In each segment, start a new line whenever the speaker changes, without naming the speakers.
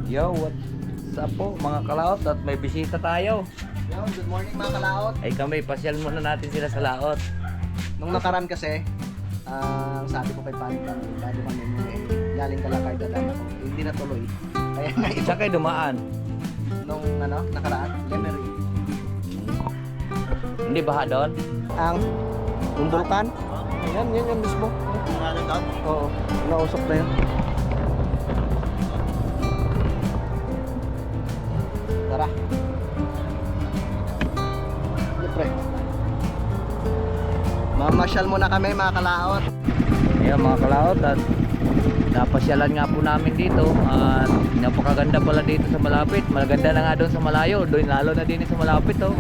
Yo, what's up po mga kalaot at may bisita tayo.
Yo, good morning mga kalaot.
Ay kami, pasyal muna natin sila sa laot.
Nung nakaraan kasi, sabi ko kay Paring Kang, bago kami galing Kalakay dadaan ako. Hindi natuloy. Kaya nga ito,
Isa kayo dumaan.
nung nakaraan, Lemery.
Hindi baha doon?
Yung vulkan? Ayan, yan mismo. Oo, nausok na yun. Tara. Siyempre. Mamasyal muna kami mga kalaot.
Ayan mga kalaot at napasyalan nga po namin dito at napakaganda pala dito sa malapit. Maganda na nga doon sa malayo, doon lalo na din sa malapit oh.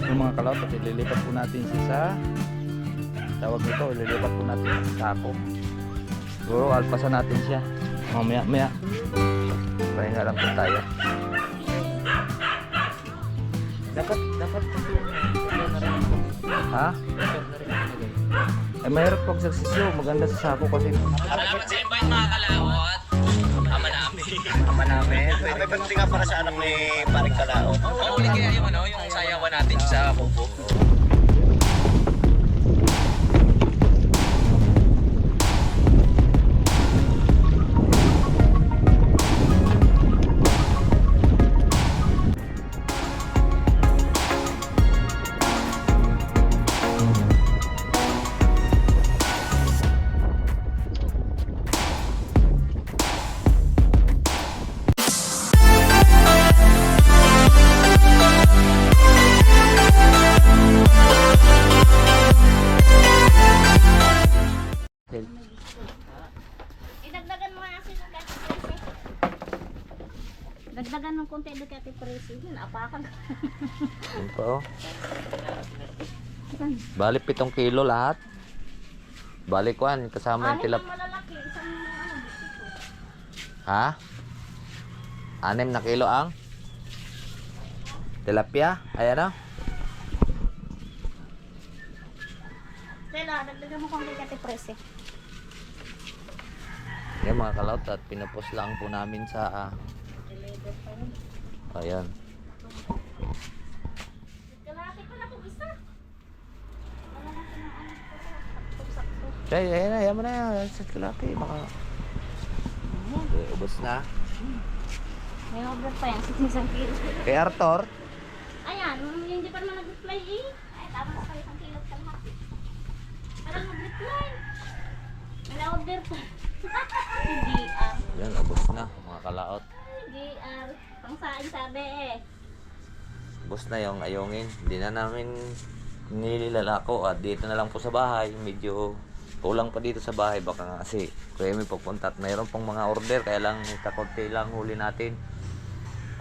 Yung mga kalaot at ililipat po natin siya sa tawag nito, ililipat po natin sa sako. Siguro alpasan natin siya mamaya pahinga lang po tayo. Dapat ha? Ay mahirap pag saksisyo, maganda sa sako kasi.
Salamat sa invite mga kalawot. Ama namin.
May pagdating nga para sa anak ni Paring Kalaot.
Uli kaya yung yung sayawan natin sa kubo.
Idagdagan mo nga kasi ng Kati Presi. Dagdagan ng konti ng Kati Presi. Yun, apakan.
Yun po. Bali 7 kilo lahat. Bali kuan kasama yung
Anim
tilap.
na malalaki. Isang
Ha? 6 na kilo ang tilapia. Ayan o.
Stella, dagdagan mo konti Kati Presi.
Yan mga kalaot at pinapos lang po namin sa ayan.
Kalahati pa na kung isa. Wala natin ang anak ko. Sakto-sakto.
Chay, ayan mo na yan. Sa kalaki. Baka okay, ubos na.
May order pa yan. Isang kilo.
Kay Arthur.
Ayan, hindi pa naman nag-reply eh. Ay, tama na kayo isang kilo kalahati. Parang nag-reply. May na-order pa. GR.
Yan, ubos na mga kalaot.
GR. Pang saing sabi eh.
Ubos na yung ayungin. Hindi na namin nililalako at dito na lang po sa bahay. Medyo kulang pa dito sa bahay. Baka nga kasi kuya may pupunta at mayroon pang mga order. Kaya lang kakunti lang huli natin.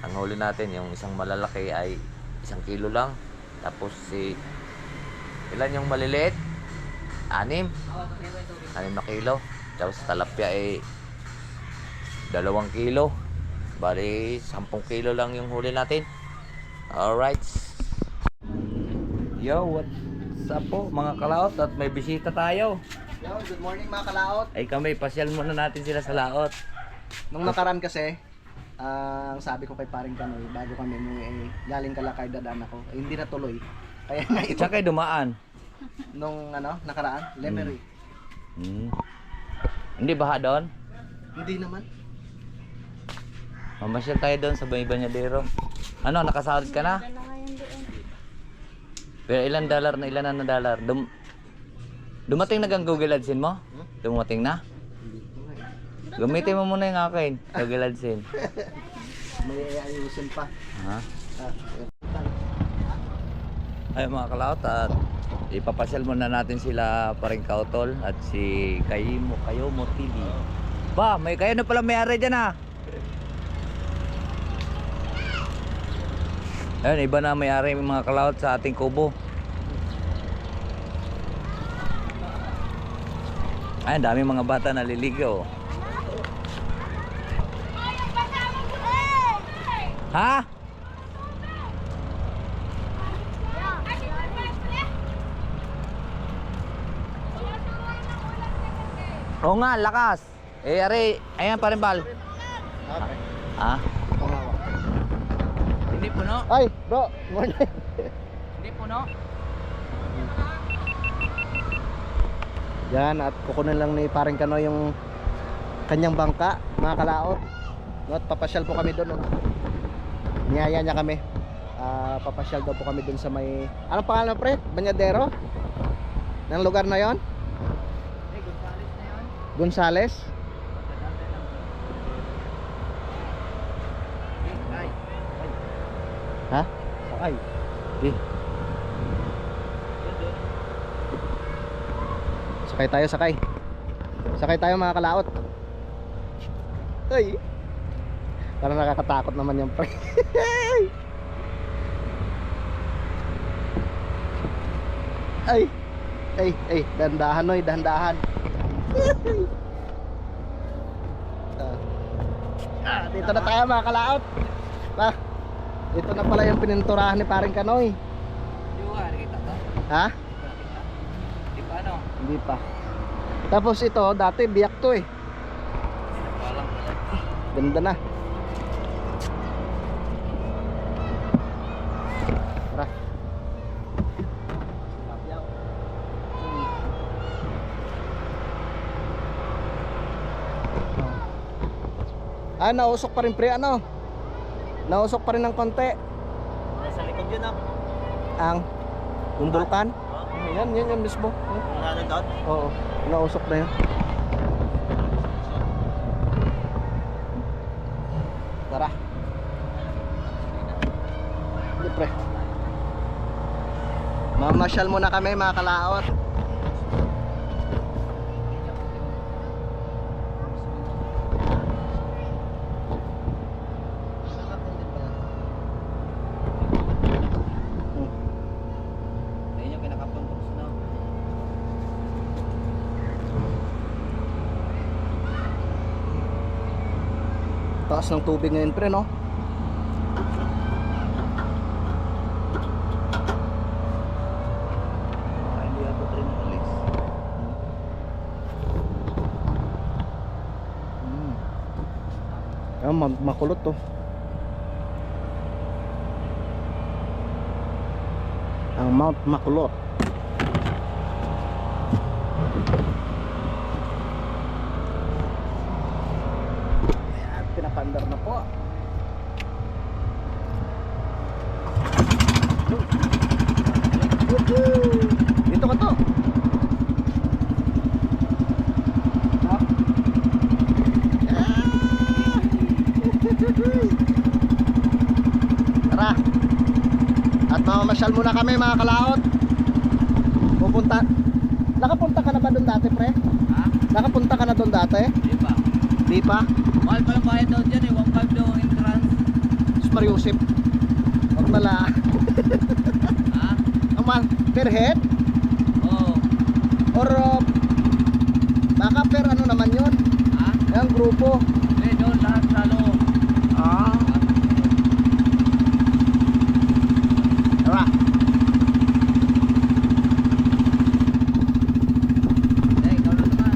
Ang huli natin yung isang malalaki ay 1 kilo lang. Tapos ilan yung maliliit? 6 na kilo. Tapos talapia ay 2 kilo. Bali 10 kilo lang yung huli natin. Alright. Yo, what's up po mga kalaot at may bisita tayo.
Yo, good morning mga kalaot.
Ay kami, pasyal muna natin sila sa laot.
Nung nakaraan kasi, sabi ko kay Paring Kang, bago kami galing Kalakay dadaan ako. Hindi natuloy. Kaya nga ito,
Isa kayo dumaan.
nung nakaraan, Lemery.
Hindi baha doon?
Hindi naman.
Mamasyal tayo doon sa Banyadero. Ano, nakasahod ka na?
Ano nga yun doon?
Pero ilan na dollar? Dumating na ang Google AdSense mo? Dumating na? Gamitin mo muna yung akin, Google AdSense.
May ayusin pa.
Ha?
Ah,
Ay mga kalaot at ipapasyal muna natin sila Paring Kautol at si Kayomo TV. Ba, may kayo na pala may-ari dyan ah. Ayun, iba na may-ari mga kalaot sa ating kubo. Ay, dami mga bata naliligo. Ha? Oo nga, lakas. Eh, are, ayan pa rin bal.
Okay.
Ha?
Pangawak.
Hindi puno.
Ay, bro. Morning.
Hindi puno.
Yan, at kukunin lang ni paring Kanoy yung kanyang bangka, mga kalaot. No, at papasyal po kami doon. No? Niyaya niya kami. Papasyal daw po kami doon sa may... Anong pangalan, pre? Banyadero? Ng lugar na yon? Gonzales? Ha? Sakay. Eh. Sakay tayo, sakay. Sakay tayo mga kalaot. Ay. Parang nakakatakot naman yung pre. Ay. Ay, dandahan oy, dandahan. Dito na tayo mga kalaot. Ito na pala yung pininturahan ni paring Kanoy.
Hindi ko nakikita to.
Ha?
Di pa ano?
Hindi pa. Tapos ito, dati biyak to eh.
Walang pala.
Ganda na. Tara. Nausok pa rin pre, ano? Nausok pa rin ng konti.
Nasa likod yun ah.
Ang yung bulkan. Yan mismo.
Ano doon?
Oo, nausok na yun. Tara. Hindi pre. Mamasyal muna kami mga kalaot.
Ayun yung kinakapundok snow.
Taas ng tubig ngayon pre, no?
Hindi ako rin ulis.
Makulot to. Ang Mount Makulot. Ayan, pinapandar na po. Dito ka to. Ha? Tara. At mamamasyal muna kami mga kalaot. Pupunta. Nakapunta ka na ba doon dati, pre?
Ha?
Nakapunta ka na doon dati?
Di pa.
Di pa?
Mahal pa lang bayad daw dyan eh. 1.5 daw entrance.
Mariusip. Huwag mala.
Ha?
Aman, per head?
Oo.
Or baka per ano naman yun?
Ha?
Yung grupo.
Hindi, doon lahat sa loob.
Ah. Tara.
Eh, ikaw na naman.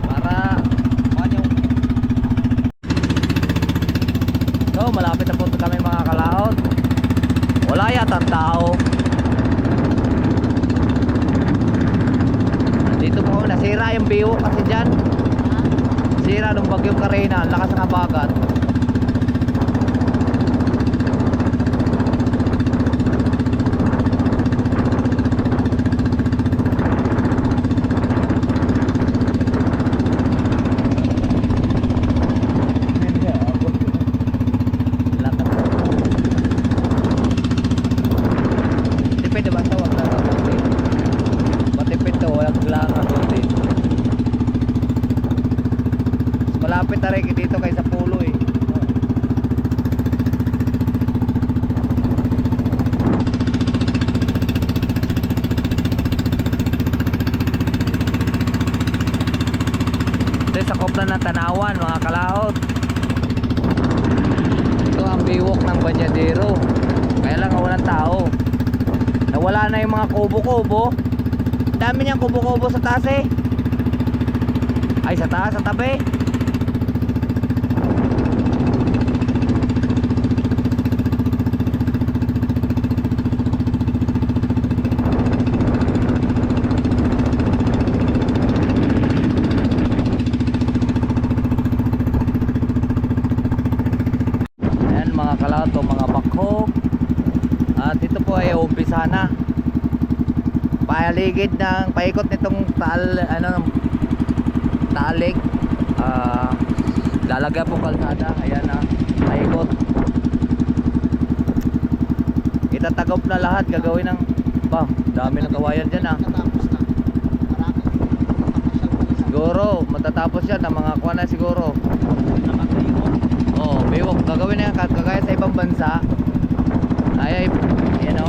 Para ano yung... So, malapit na po kami mga kalaot. Wala yata ang tao. Dito po nasira yung biwo kasi dyan. Sira nung bagyong Karina, ang lakas ng habagat. Tipid ba ito? Wag na matipid to, walang langan doon. Malapit na rin dito kay sa pulo eh. Ito sa kopla ng Tanawan mga kalaot. Ito ang biwok ng Banyadero. Kaya lang walang tao. Nawala na yung mga kubo-kubo. Dami niyang kubo-kubo sa taas eh. Ay, sa taas, sa tabi. Ayan mga kalaot o mga bakho. At ito po ay umpisa na. Paligid ng paikot nitong Talig. Lalagyan po kalsada. Ayan na, paikot. Itatagop na lahat, gagawin ng dami ng kawayan dyan ah.
Natapos na. Marami. Papasyal pa lang.
Siguro matatapos yan ng mga kuha na siguro. Oo, biwok. Gagawin na yan kagaya sa ibang bansa. Ay, yan o.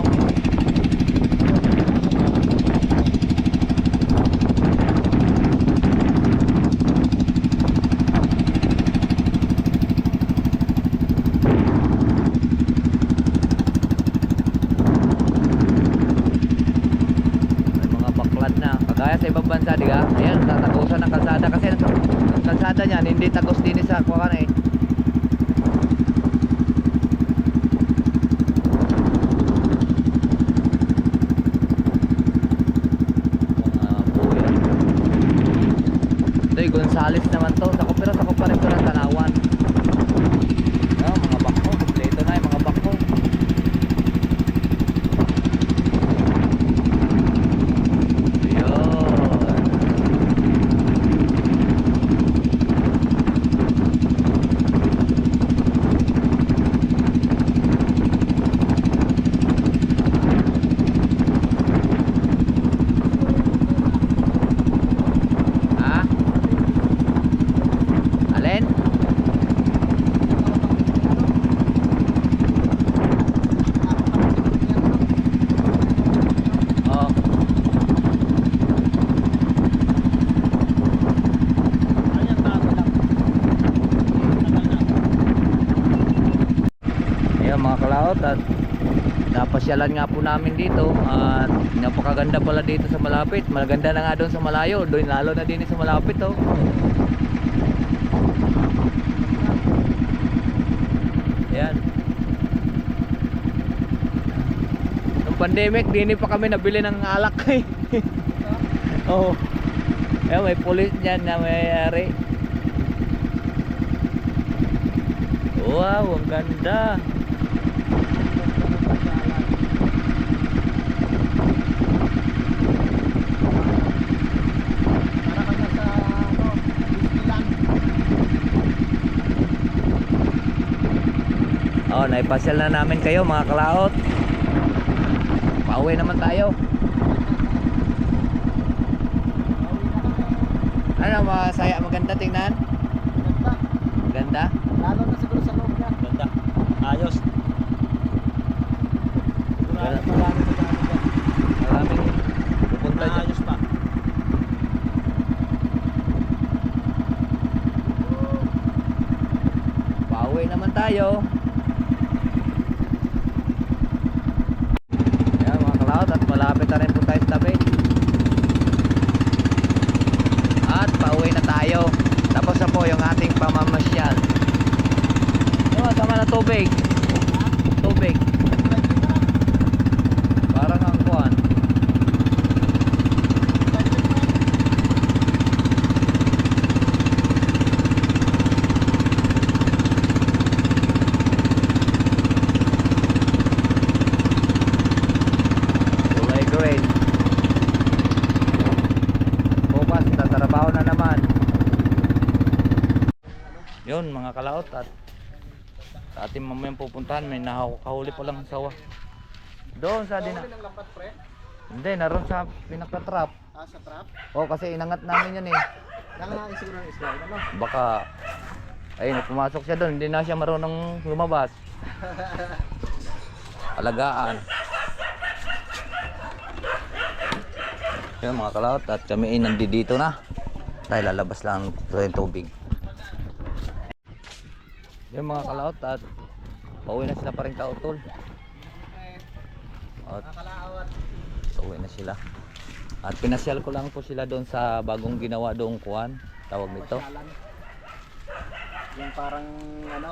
May mga baklad na. Kagaya sa ibang bansa, di ka? Ayan, tatagusan ng kalsada. Kasi ang kalsada niyan, hindi tagos din sa kuha na eh. Gonzales naman to. Sakop pa rin to ng Tanawan. Mga bakho. Kompleto na yung mga bakho. Mga kalaot, at napasyalan nga po namin dito at napakaganda pala dito sa malapit. Maganda na nga doon sa malayo, doon lalo na din sa malapit oh. Ayan. Nung pandemic, din pa kami nabili ng alak eh. Oo. Ayan, may pulis dyan na mayayari. Wow, ang ganda. Oh, naipasyal na namin kayo mga kalaot. Pauwi naman tayo. Ano masaya, maganda tingnan? Ganda?
Lalo na siguro sa loob niya.
Ganda. Ayos.
Maraming pupunta dyan.
Ayos pa.
Pauwi naman tayo. Ayan mga kalaot, at malapit na rin po tayo sa tabi. At pauwi na tayo. Tapos na po yung ating pamamasyal. Sama na tubig. Tubig. Parang ang kuhan. Kulay green. Bukas, tatrabaho na naman. Yun mga kalaot, at sa ating mamayang pupuntahan may nakahuli pa lang sawa doon sa
Huli ng lambat, pre?
hindi, naroon sa pinaka-trap.
Sa trap?
Oh, kasi inangat namin yan eh.
Nangangain siguro ng isla. Ano?
Baka ayun, pumasok siya doon, hindi na siya marunong lumabas. Alagaan. Yun mga kalaot, at kami ay nandito na. Tayo lalabas lang sa tubig. Yung mga kalaot, at pauwi na sila pa rin kautol. At pauwi na sila. At pinasyal ko lang po sila doon sa bagong ginawa doong kuwan. tawag nito?
Pasyalan. Yung parang ano?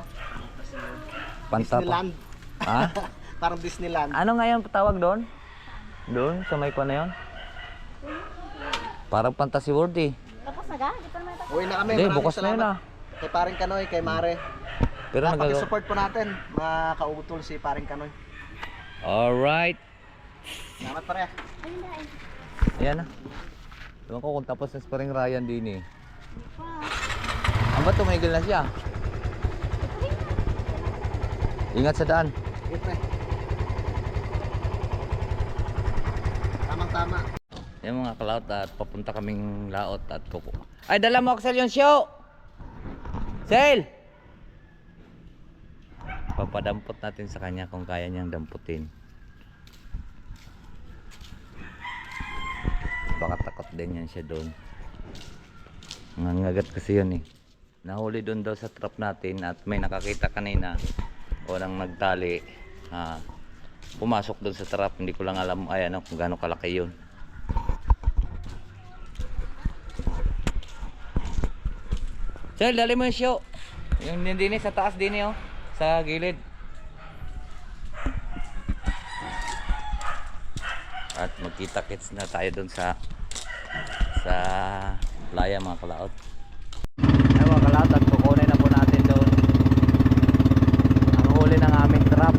Pantapa.
Disneyland.
Ha?
Parang Disneyland.
Ano nga yung tawag doon? Doon, sa may ko na yun? Parang Fantasy World eh.
Tapos na ga? Di pa naman tapos.
Uwi na kami.
Hindi,
Maraming
bukas na yun
salamat. Kay Paring Kanoy, kay Mare.
Pero nagagawa.
Pakisupport po natin. Makautol si Paring Kanoy.
Alright.
Salamat pare.
Ayun na eh.
Ayan na. Ewan ko kung tapos na Spring Ryan din eh.
Wow.
Ang ba tumigil na siya? Ingat sa daan.
Okay, pre. Tamang-tama.
Yan mga kalaot at papunta kaming laot at pupo. Ay, dala mo Axel yung show! Sel! Papadampot natin sa kanya kung kaya niyang damputin. Baka takot din yan siya doon. Nangangagat kasi yun eh. Nahuli doon daw sa trap natin at may nakakita kanina. Walang nagtali. Pumasok doon sa trap. Hindi ko lang alam ay ano kung gaano kalaki yun. Sir, dali mo yung show. Yung din sa taas din oh. Sa gilid. At magkita-kits na tayo doon sa laya mga kalaot. Ay mga kalaot at kukunin na po natin doon ang huli ng aming trap.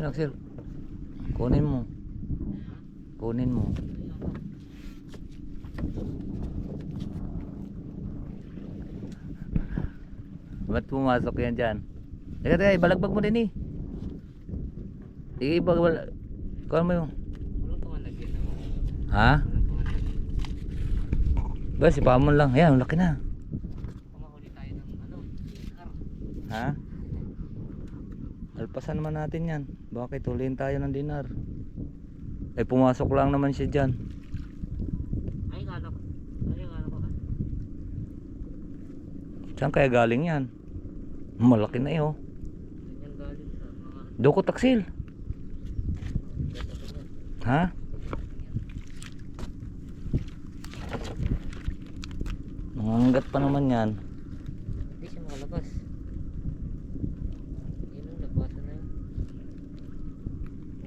Axel, kunin mo. Kunin mo. Ba't pumasok yan dyan? Teka, teka, ibalagbag mo din eh. Kuha mo yung.
Walang pangalagyan na mo.
Ha?
Walang pangalagyan.
Ba, si Pamon lang. Ayan, laki na.
Pumahuli tayo ng ano, car.
Ha? Alpasan naman natin yan. Bakit huliin tayo ng dinar? Eh, pumasok lang naman siya dyan.
Ay, kala ko.
Saan kaya galing yan? Malaki na eh, oh.
Ganyan galing sa mga
Doko taksil. Ha? Nangangagat pa naman yan.
hindi siya makalabas. Yun ang nagbasan na yun.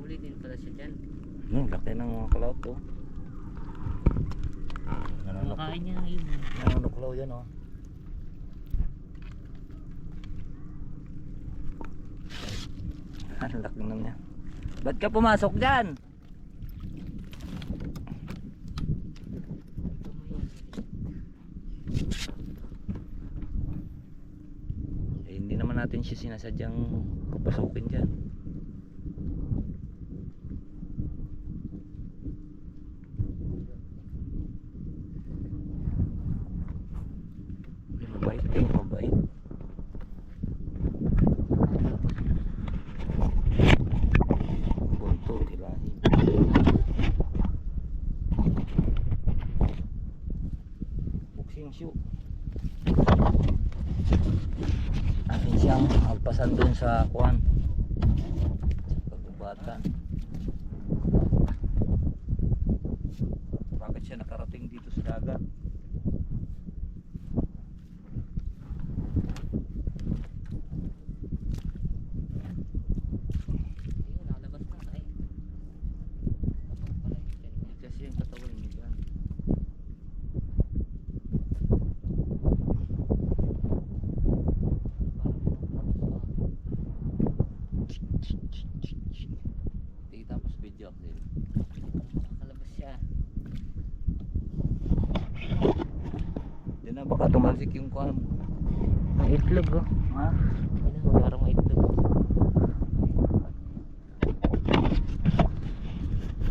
Huli din pala siya dyan.
Laki ng mga kalaw to.
Kumakain niya ng ibon.
Nanunuklaw yan, oh. Ang laki na niya. Ba't ka pumasok dyan? Eh, hindi naman natin siya sinasadyang papasukin dyan. Mabait kayo, mabait. Bunto, hilahin. Buksing siyo. Akin siyang alpasan dun sa kuwan. Sa pagubatan. Bakit siya nakarating dito sa dagat?
Ayun, nakalabas na. Ay. Pala yung dyan niya.
Kasi yung katawan niya dyan. Tingin tapos video ako din.
Nakalabas siya.
Yan na baka tumalsik yung kuwan.
Ang itlog oh.
Ha?
Ayun na, parang may itlog.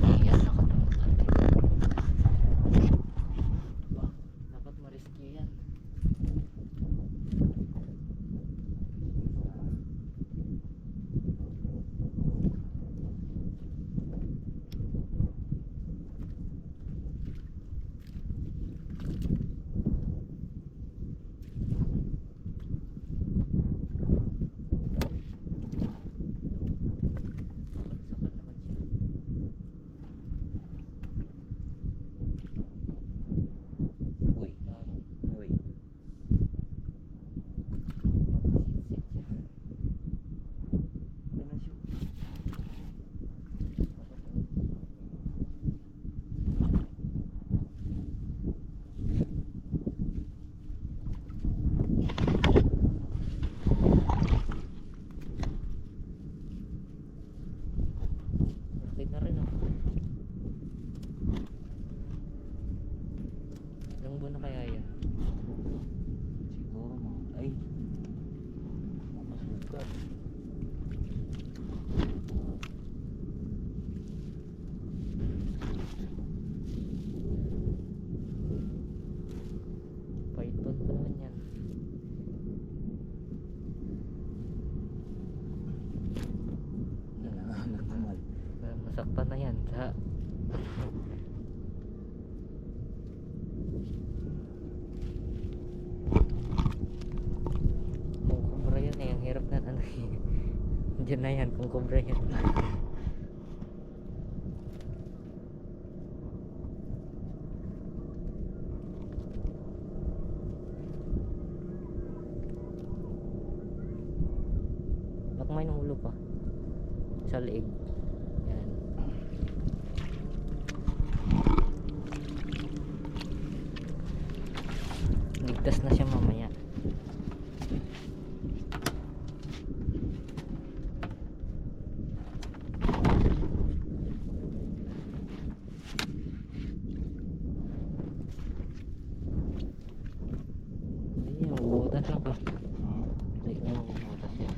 Ayan, nakatulog natin. Ba, dapat ma-rescue yan. Sakal naman siya.
Uy. Uy. Yan na siya.
Okay na rin oh. Ilang buwan na kaya yan?
Siguro mga ay masugat.
Python pa naman yan.
Nangangagat naman.
Masaktan na yan sa kung kubra yan eh, ang hirap na ano eh. Diyan na yan kung kubra yan. Baka may nahulog pa sa leeg. Yan. Ligtas na siya mamaya. Hindi, mabubutas lang pa. Hindi na mabubutas yan.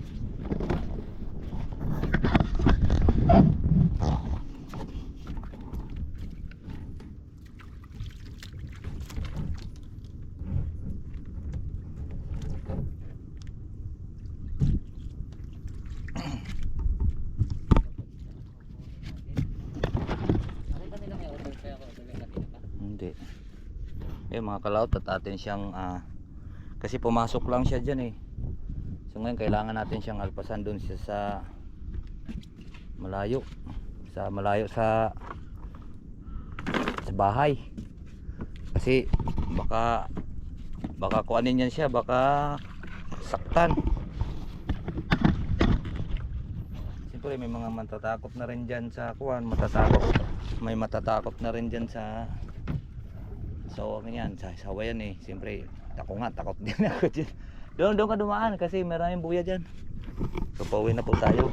Ayun mga kalaot, at atin siyang kasi pumasok lang siya dyan eh. So ngayon kailangan natin siyang alpasan doon siya sa malayo sa bahay. Kasi baka kuanin yan siya, baka saktan. Siyempre may mga matatakot na rin dyan sa kuan, may matatakot na rin dyan sa ganyan, sa sawayan eh. Siyempre ako nga, takot din ako dyan. Doon ka dumaan kasi maraming buya dyan. So pauwi na po tayo.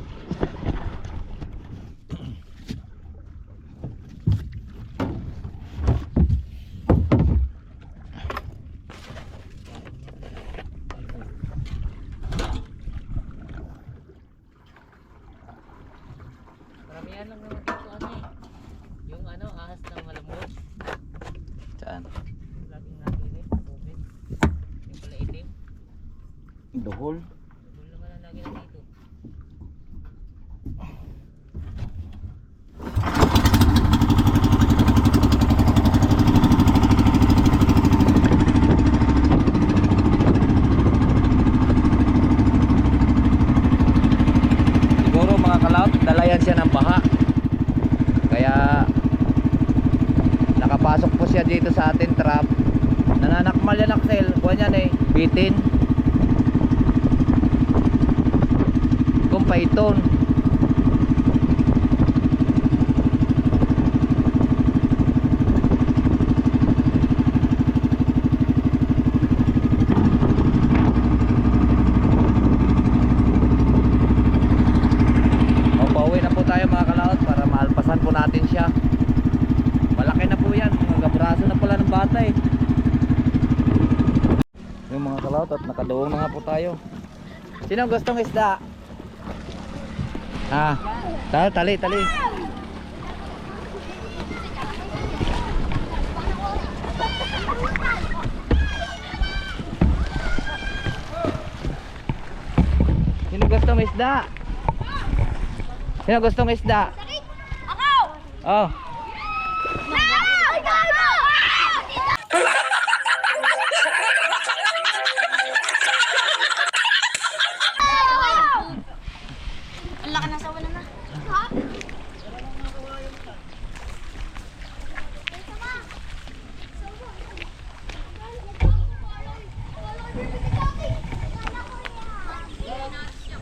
Maramihan lang naman dito ano eh. Yung ano, ahas ng malambot.
Saan?
Laging nakilit, tubig. Yung pala itim.
Dohol.
Doon naman ang lagi na dito.
Siguro mga kalaot, dalayan siya ng baha. Kaya nakapasok po siya dito sa atin trap. Nananakmal yan Axel, kuha yan eh, bitin. Kung python. Pauwi na po tayo mga kalaot para maalpasan po natin siya. Malaki na po yan, mga braso na pala ng bata eh. Yung mga kalaot at nakaduong na nga po tayo. Sino gustong isda? Tali. Sino gustong isda? Sino gustong isda?
Ako!
Oh.
Ang laki ng sawa na na. Ha?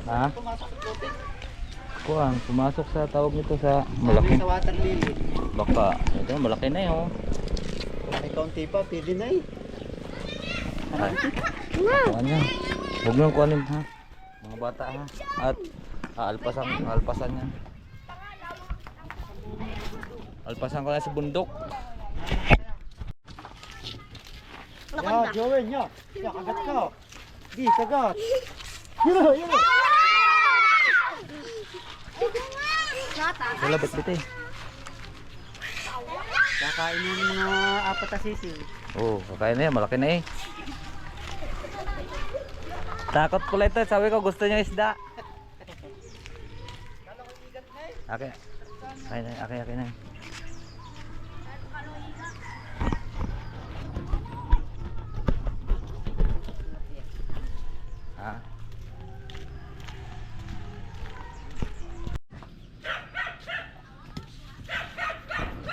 Ha? Kuan, pumasok sa tawag nito sa malaki.
Sa water lily.
Baka, ito malaki na yun.
Kung may kaunti pa, pwede na eh.
Ay, kuan yan. Huwag nyo kuanin ha. Mga bata ha. At alpasan yan. Alpasan ko na sa bundok.
Ya, Joel, ya. Ya, kagat ka. Di, kagat. Yun.
Wala bit eh.
Kakainin ng mga apat na sisi.
Oo, kakain na yan. Malaki na eh. Takot ko lang ito. Sabi ko gusto niya isda. Okay. Okay na. Ha?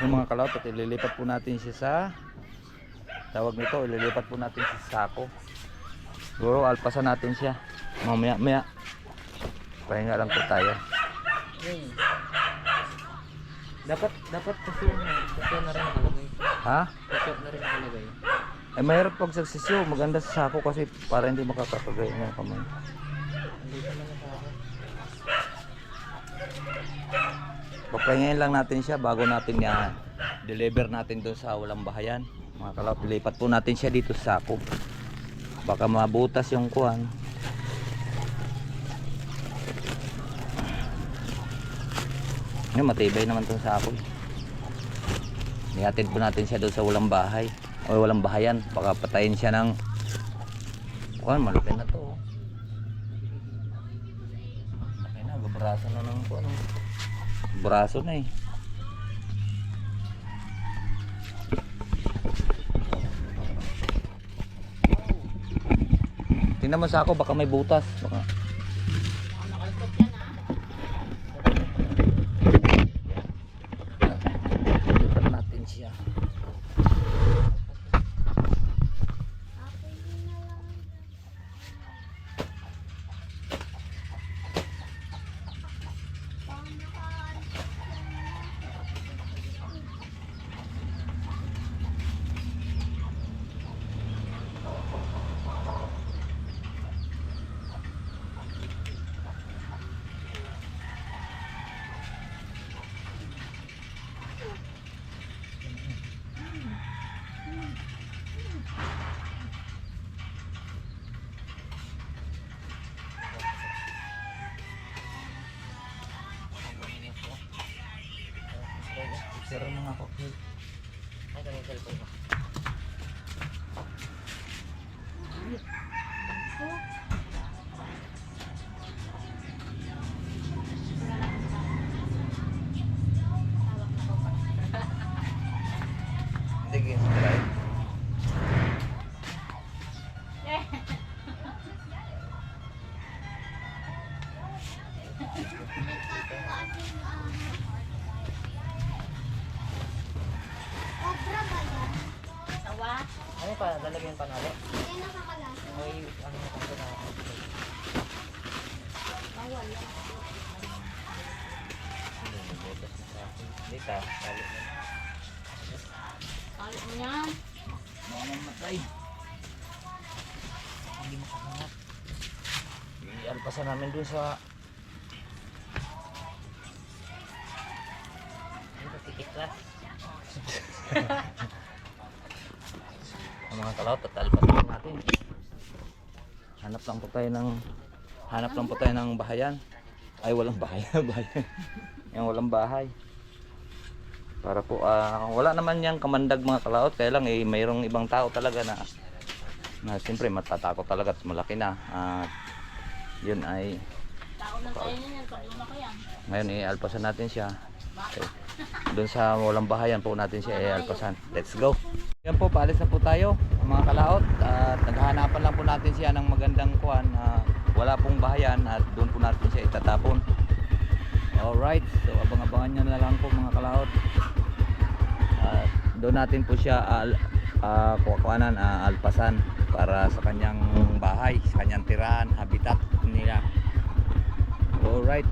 Yung mga kalaot at ililipat po natin siya sa tawag nito, ililipat po natin siya sa sako. Siguro alpasan natin siya mamaya pahinga lang po tayo.
Dapat kasi yung puso na rin nakalagay.
Ha?
Puso na rin nakalagay.
Eh mahirap pag sagsisyo, maganda sa sako kasi para hindi makakapagay ng kamay.
Andito na sa ako.
Papahingayin lang natin siya bago natin deliver natin doon sa walang bahayan. Mga kalaw, pilipat po natin siya dito sa sako. Baka mabutas yung kuhan. Ngayon, matibay naman itong sako. Ihatid po natin siya doon sa walang bahay o walang bahayan. Baka patayin siya ng kuhan, malaki na to. Malaki na, gabraso na ng kuhan. Braso na eh. Tingnan mo sa ako, baka may butas. Baka...
Nakalipot yan ha.
Lipat natin siya. Sira mga cocktail.
Ay, kami yung cellphone ko.
Sige, try.
Sawa.
Ano pa? Lalagyan pa natin?
Yan nakakalasa.
Ay, ano na kung na.
Bawal yan.
Dito, salit na.
Kalit mo yan.
Mamamatay.
Hindi mo kahanap.
Ialpasan namin dun sa...
Dito, titiklas.
Ang mga kalaot at alpasan natin. Hanap lang po tayo ng bahayan. Ay, walang bahayan. Bahayan. Yung walang bahay. Para po, wala naman yang kamandag mga kalaot. Kaya lang, mayroong ibang tao talaga na siyempre matatakot talaga at malaki na. At yun ay,
Tao lang tayo yan. Pag luma ko yan.
ngayon alpasan natin siya. Okay. Doon sa walang bahayan po natin siya alpasan. Let's go. Yan po, paalis na po tayo mga kalaot. At naghahanapan lang po natin siya ng magandang kuhan. Wala pong bahayan at doon po natin siya itatapon. Alright, so abang-abangan nyo na lang po mga kalaot. At doon natin po siya kukuhanan, alpasan para sa kanyang bahay, sa kanyang tirahan, habitat nila. Alright.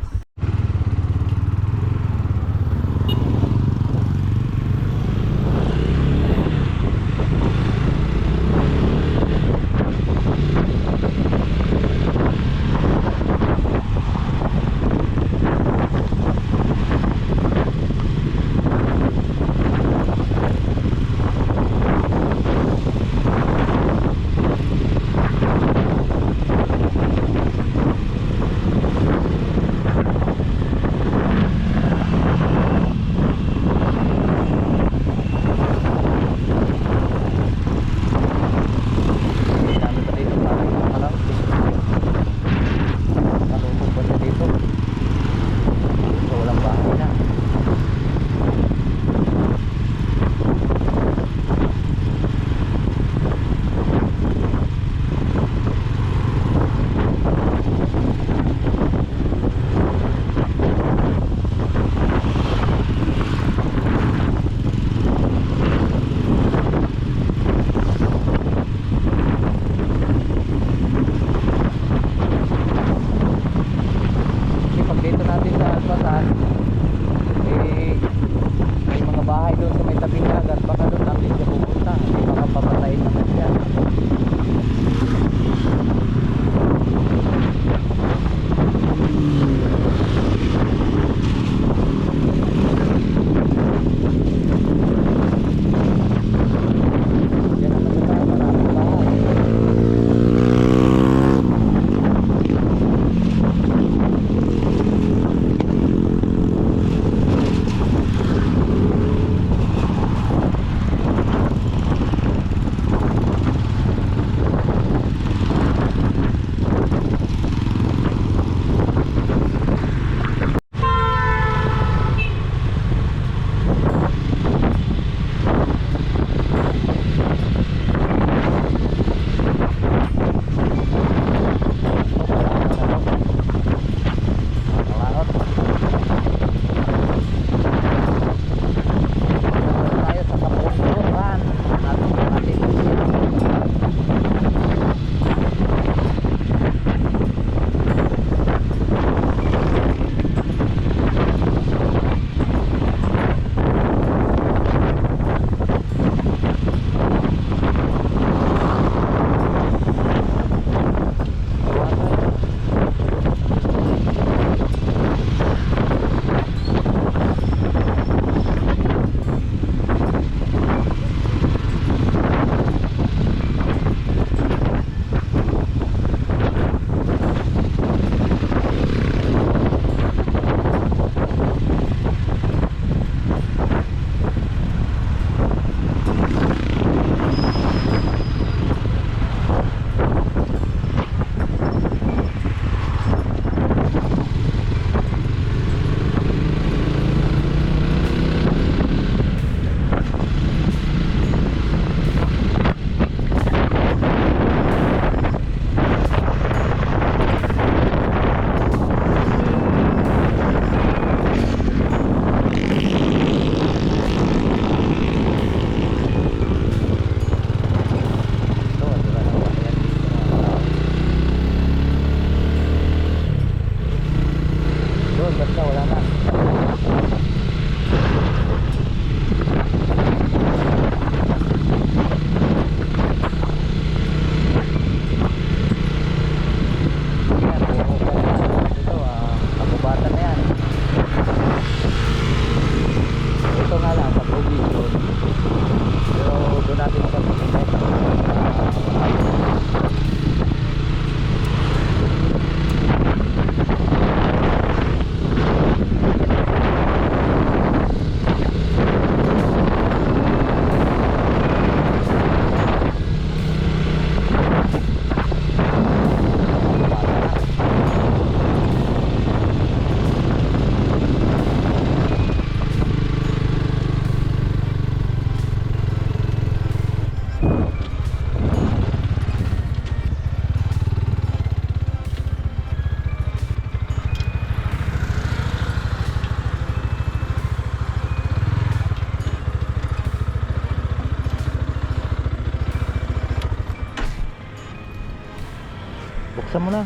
Buksan mo na.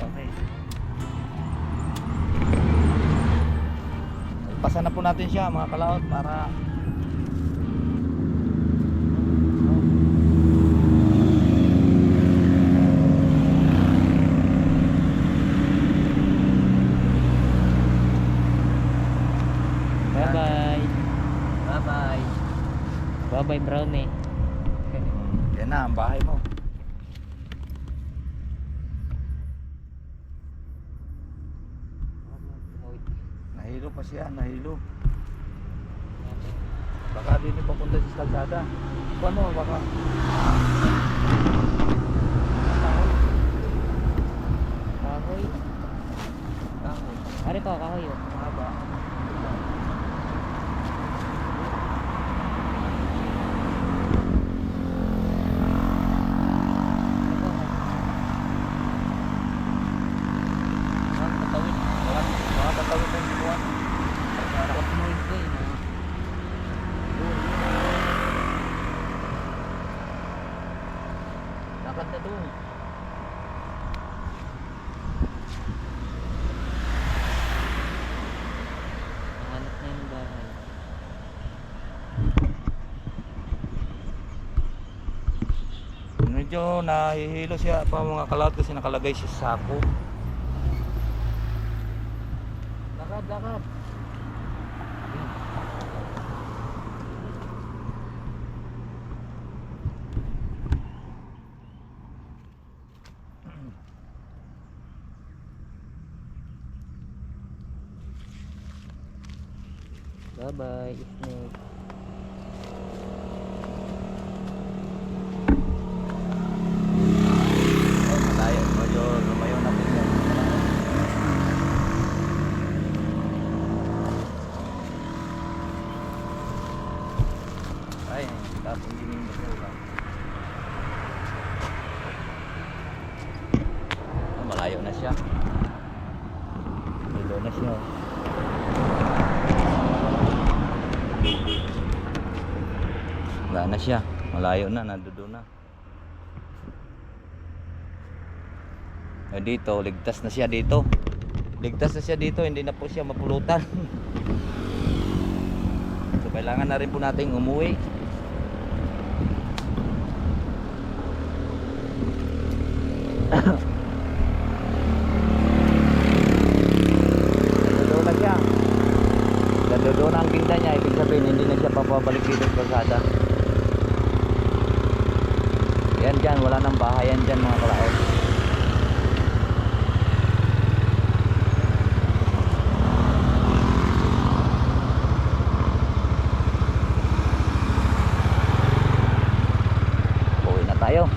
Okay. Pasan na po natin siya mga kalaot para
Bye-bye.
bye-bye.
Bye-bye, Brownie.
Yan na ang bahay mo. Nahilo pa siya, nahilo. Baka din yung papunta sa kalsada. Paano, baka.
Kahoy.
Kahoy.
Ari to, kahoy oh.
Mahaba.
Tatawid.
Mga tatawid ng buwan.
Nakatumuid ko eh.
Lakad na doon.
Hanap na yung bahay.
Medyo nahihilo siya pa mga kalaot kasi nakalagay siya sa sako. Lakad, lakad.
Bye-bye, snake.
Oh, malayo. Medyo lumayo na po siya. Ay, tapos hindi mo siya ulang. Oh, malayo na siya. Hilo na siya. Wala na siya. Malayo na, nandoon na. Dito, ligtas na siya dito. Ligtas na siya dito, hindi na po siya mapulutan. So, kailangan na rin po nating umuwi. Nandoon na siya. Nandoon na ang kinta niya. Ibig sabihin, hindi na siya papabalik dito sa kalsada. Yan dyan, wala nang bahayan dyan mga kalaot. Uwi na tayo.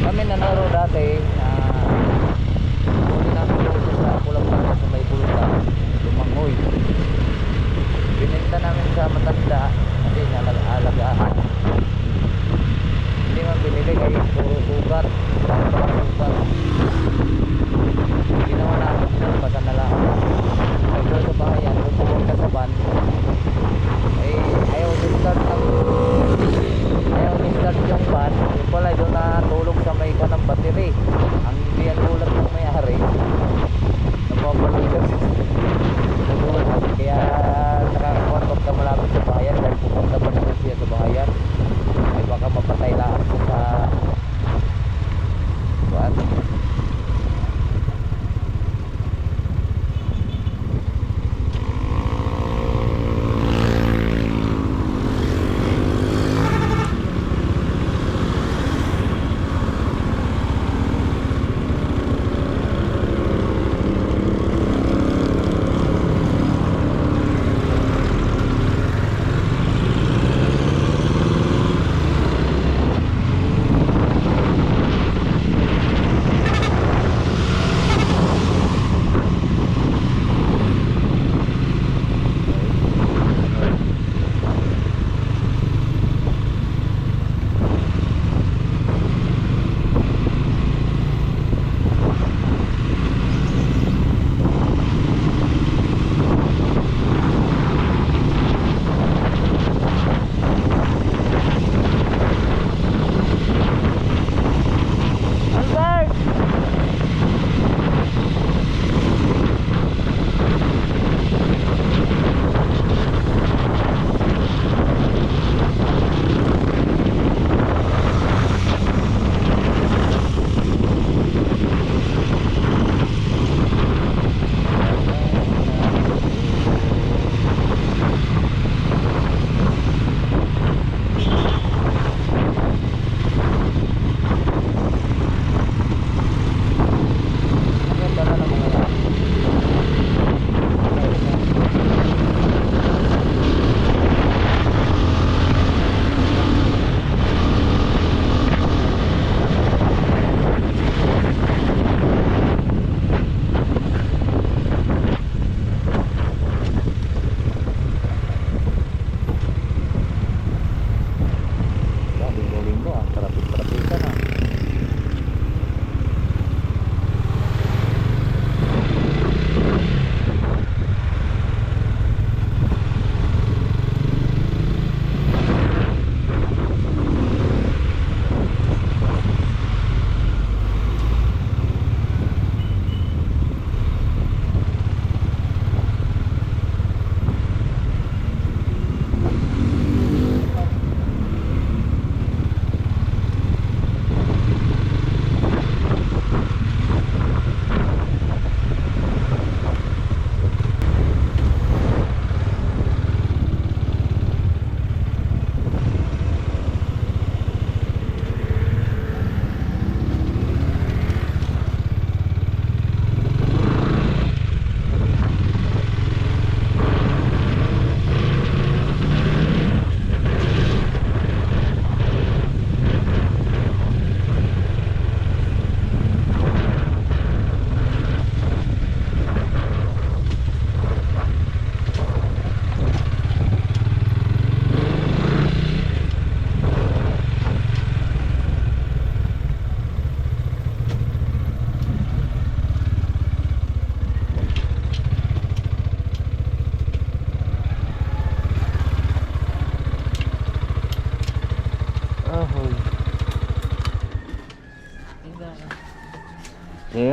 Kami nanaro dati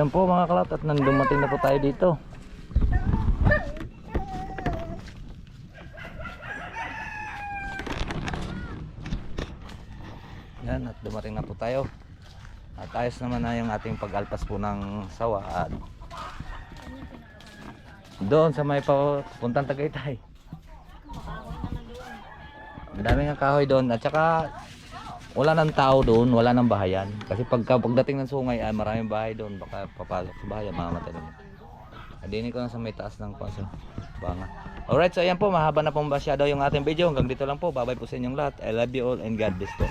Ayan po mga kalot at nandumating na po tayo dito. Yan, at dumating na po tayo. At ayos naman na yung ating pag-alpas po ng sawa. At doon sa may papuntang Tagaytay. Ang daming ang kahoy doon. At saka wala nang tao doon, wala nang bahayan. Kasi pagdating ng sungay ay maraming bahay doon. Baka papalok sa bahayan, mamamatay doon. Adinin ko lang sa may taas ng kwaso. Banga. Alright, so ayan po, mahaba na pong masyado yung ating video. Hanggang dito lang po. Bye bye po sa inyong lahat. I love you all and God bless po.